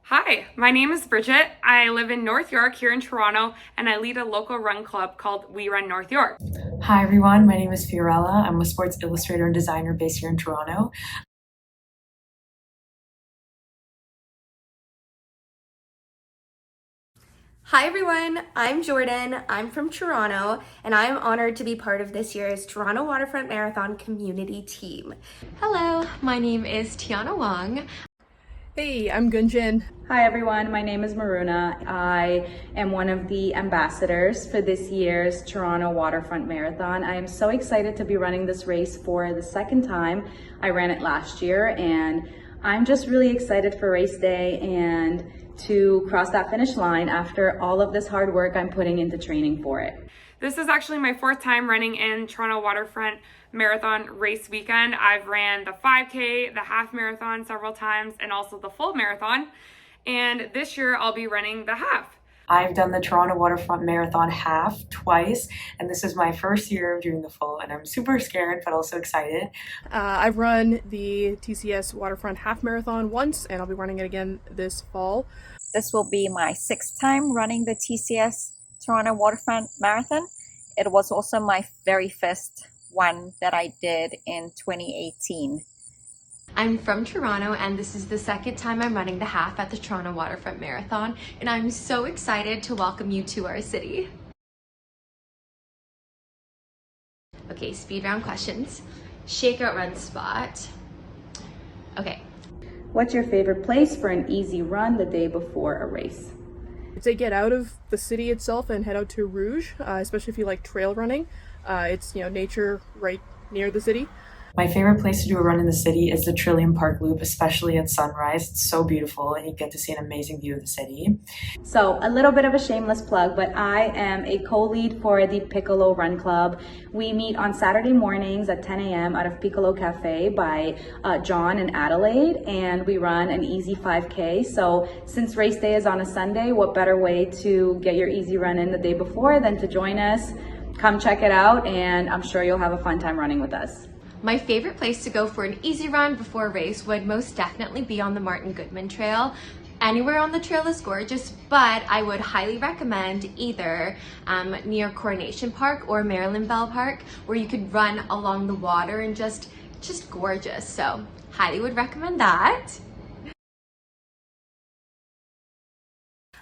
Hi, my name is Bridget. I live in North York here in Toronto, and I lead a local run club called We Run North York. Hi everyone, my name is Fiorella. I'm a sports illustrator and designer based here in Toronto. Hi everyone, I'm Jordan. I'm from Toronto, and I'm honored to be part of this year's Toronto Waterfront Marathon community team. Hello, my name is Tiana Wong. Hey, I'm Gunjin. Hi everyone, my name is Maruna. I am one of the ambassadors for this year's Toronto Waterfront Marathon. I am so excited to be running this race for the second time. I ran it last year, and I'm just really excited for race day and to cross that finish line after all of this hard work I'm putting into training for it. This is actually my fourth time running in Toronto Waterfront Marathon race weekend. I've ran the 5K, the half marathon several times, and also the full marathon. And this year I'll be running the half. I've done the Toronto Waterfront Marathon half twice, and this is my first year of doing the full, and I'm super scared but also excited. I've run the TCS Waterfront Half Marathon once, and I'll be running it again this fall. This will be my sixth time running the TCS Toronto Waterfront Marathon. It was also my very first one that I did in 2018. I'm from Toronto, and this is the second time I'm running the half at the Toronto Waterfront Marathon, and I'm so excited to welcome you to our city. Okay, speed round questions. Shakeout run spot. Okay. What's your favorite place for an easy run the day before a race? I'd say get out of the city itself and head out to Rouge, especially if you like trail running. It's nature right near the city. My favorite place to do a run in the city is the Trillium Park Loop, especially at sunrise. It's so beautiful and you get to see an amazing view of the city. So a little bit of a shameless plug, but I am a co-lead for the Piccolo Run Club. We meet on Saturday mornings at 10 a.m. out of Piccolo Cafe by John and Adelaide, and we run an easy 5K. So since race day is on a Sunday, what better way to get your easy run in the day before than to join us? Come check it out, and I'm sure you'll have a fun time running with us. My favorite place to go for an easy run before a race would most definitely be on the Martin Goodman Trail. Anywhere on the trail is gorgeous, but I would highly recommend either near Coronation Park or Marilyn Bell Park, where you could run along the water and just gorgeous. So highly would recommend that.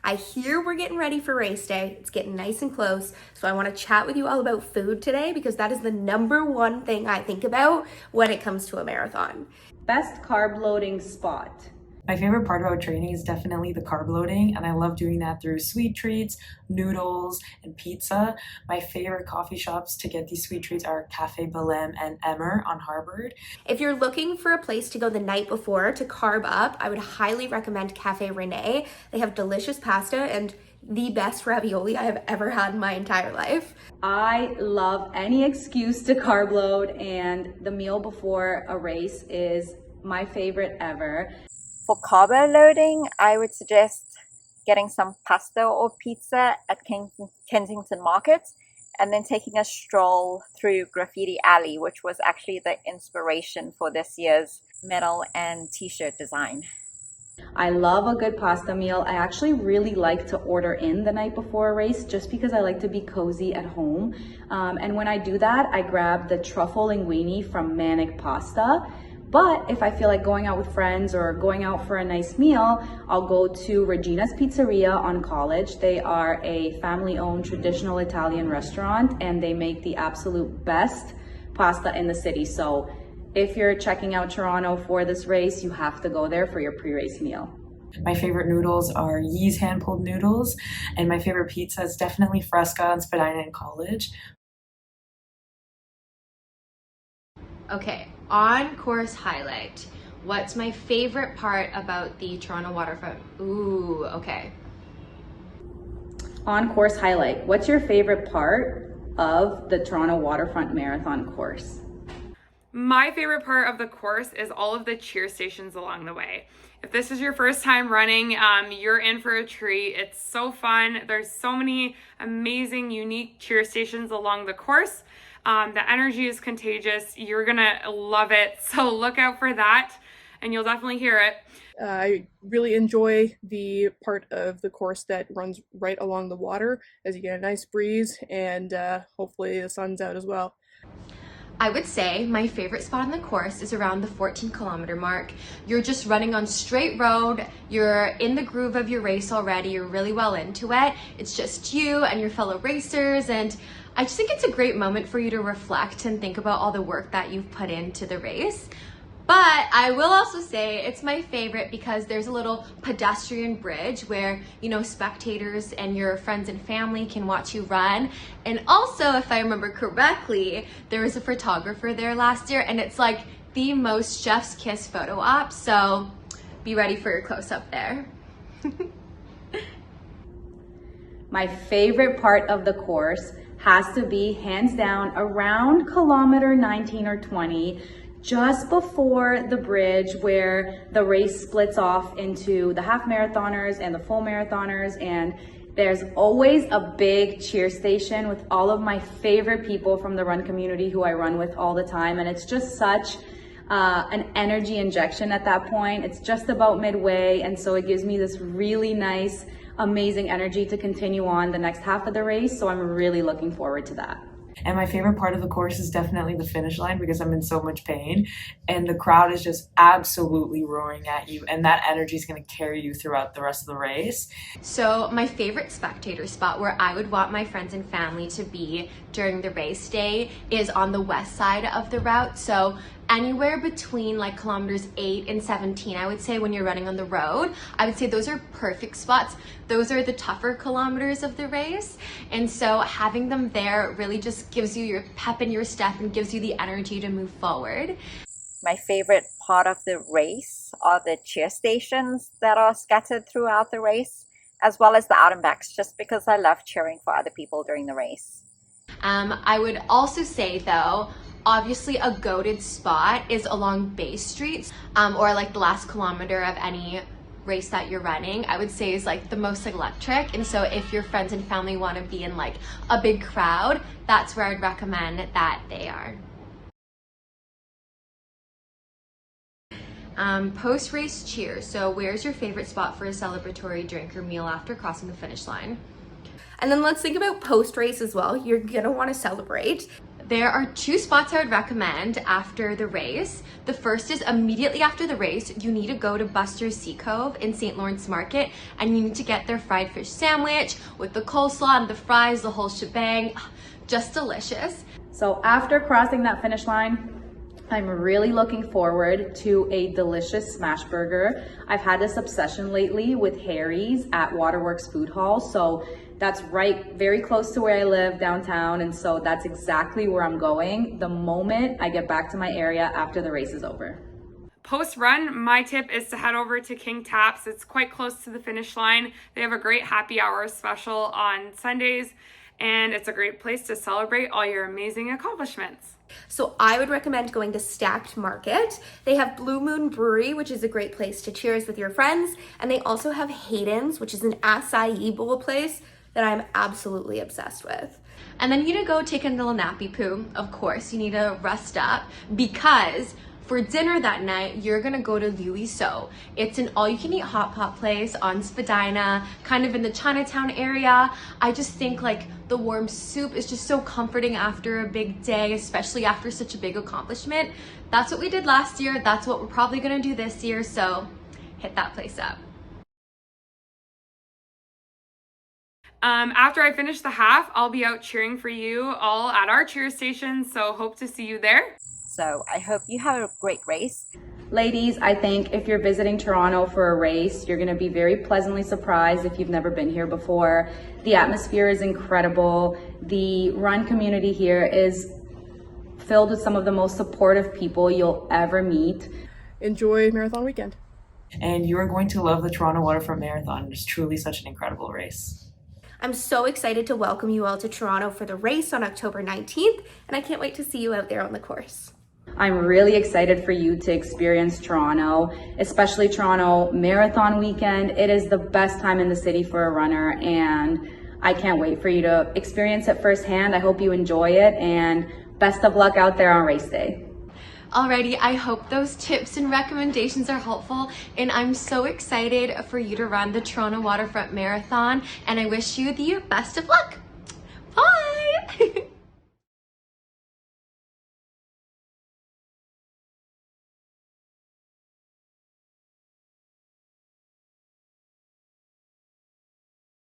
I hear we're getting ready for race day. It's getting nice and close. So I want to chat with you all about food today, because that is the number one thing I think about when it comes to a marathon. Best carb loading spot. My favorite part about training is definitely the carb loading, and I love doing that through sweet treats, noodles, and pizza. My favorite coffee shops to get these sweet treats are Cafe Belém and Emmer on Harvard. If you're looking for a place to go the night before to carb up, I would highly recommend Cafe Renee. They have delicious pasta and the best ravioli I have ever had in my entire life. I love any excuse to carb load, and the meal before a race is my favorite ever. For carbo loading, I would suggest getting some pasta or pizza at Kensington Market, and then taking a stroll through Graffiti Alley, which was actually the inspiration for this year's medal and t-shirt design. I love a good pasta meal. I actually really like to order in the night before a race, just because I like to be cozy at home. And when I do that, I grab the truffle linguine from Manic Pasta. But if I feel like going out with friends or going out for a nice meal, I'll go to Regina's Pizzeria on College. They are a family-owned traditional Italian restaurant, and they make the absolute best pasta in the city. So if you're checking out Toronto for this race, you have to go there for your pre-race meal. My favorite noodles are Yee's hand-pulled noodles, and my favorite pizza is definitely Fresca and Spadina in College. Okay, on course highlight. What's my favorite part about the Toronto Waterfront? Ooh, okay. On course highlight. What's your favorite part of the Toronto Waterfront Marathon course? My favorite part of the course is all of the cheer stations along the way. If this is your first time running, you're in for a treat. It's so fun. There's so many amazing, unique cheer stations along the course. The energy is contagious. You're gonna love it. So look out for that and you'll definitely hear it. I really enjoy the part of the course that runs right along the water, as you get a nice breeze and hopefully the sun's out as well. I would say my favorite spot on the course is around the 14-kilometer mark. You're just running on straight road, you're in the groove of your race already, you're really well into it. It's just you and your fellow racers, and I just think it's a great moment for you to reflect and think about all the work that you've put into the race. But I will also say it's my favorite because there's a little pedestrian bridge where, you know, spectators and your friends and family can watch you run. And also, if I remember correctly, there was a photographer there last year, and it's like the most chef's kiss photo op. So be ready for your close-up there. My favorite part of the course has to be, hands down, around kilometer 19 or 20, just before the bridge where the race splits off into the half marathoners and the full marathoners, and there's always a big cheer station with all of my favorite people from the run community who I run with all the time, and it's just such an energy injection at that point. It's just about midway, and so it gives me this really nice, amazing energy to continue on the next half of the race, so I'm really looking forward to that. And my favorite part of the course is definitely the finish line because I'm in so much pain and the crowd is just absolutely roaring at you, and that energy is going to carry you throughout the rest of the race. So my favorite spectator spot where I would want my friends and family to be during the race day is on the west side of the route. So anywhere between like kilometers 8 and 17, I would say, when you're running on the road, I would say those are perfect spots. Those are the tougher kilometers of the race. And so having them there really just gives you your pep in your step and gives you the energy to move forward. My favorite part of the race are the cheer stations that are scattered throughout the race, as well as the out and backs, just because I love cheering for other people during the race. I would also say though, obviously a goated spot is along Bay Street, or like the last kilometer of any race that you're running, I would say is like the most electric. And so if your friends and family want to be in like a big crowd, that's where I'd recommend that they are. Post-race cheers. So where's your favorite spot for a celebratory drink or meal after crossing the finish line? And then let's think about post-race as well. You're gonna wanna celebrate. There are 2 spots I would recommend after the race. The first is immediately after the race, you need to go to Buster's Sea Cove in St. Lawrence Market, and you need to get their fried fish sandwich with the coleslaw and the fries, the whole shebang. Just delicious. So after crossing that finish line, I'm really looking forward to a delicious smash burger. I've had this obsession lately with Harry's at Waterworks Food Hall. So that's right, very close to where I live downtown. And so that's exactly where I'm going the moment I get back to my area after the race is over. Post-run, my tip is to head over to King Taps. It's quite close to the finish line. They have a great happy hour special on Sundays, and it's a great place to celebrate all your amazing accomplishments. So I would recommend going to Stacked Market. They have Blue Moon Brewery, which is a great place to cheers with your friends. And they also have Hayden's, which is an acai bowl place that I'm absolutely obsessed with. And then you need to go take a little nappy poo. Of course, you need to rest up because for dinner that night, you're gonna go to Louis So. It's an all-you-can-eat hot pot place on Spadina, kind of in the Chinatown area. I just think like the warm soup is just so comforting after a big day, especially after such a big accomplishment. That's what we did last year. That's what we're probably gonna do this year. So hit that place up. After I finish the half, I'll be out cheering for you all at our cheer station. So hope to see you there. So I hope you have a great race. Ladies, I think if you're visiting Toronto for a race, you're gonna be very pleasantly surprised if you've never been here before. The atmosphere is incredible. The run community here is filled with some of the most supportive people you'll ever meet. Enjoy marathon weekend. And you are going to love the Toronto Waterfront Marathon. It's truly such an incredible race. I'm so excited to welcome you all to Toronto for the race on October 19th, and I can't wait to see you out there on the course. I'm really excited for you to experience Toronto, especially Toronto Marathon weekend. It is the best time in the city for a runner, and I can't wait for you to experience it firsthand. I hope you enjoy it, and Best of luck out there on race day. Alrighty, I hope those tips and recommendations are helpful, and I'm so excited for you to run the Toronto Waterfront Marathon, and I wish you the best of luck.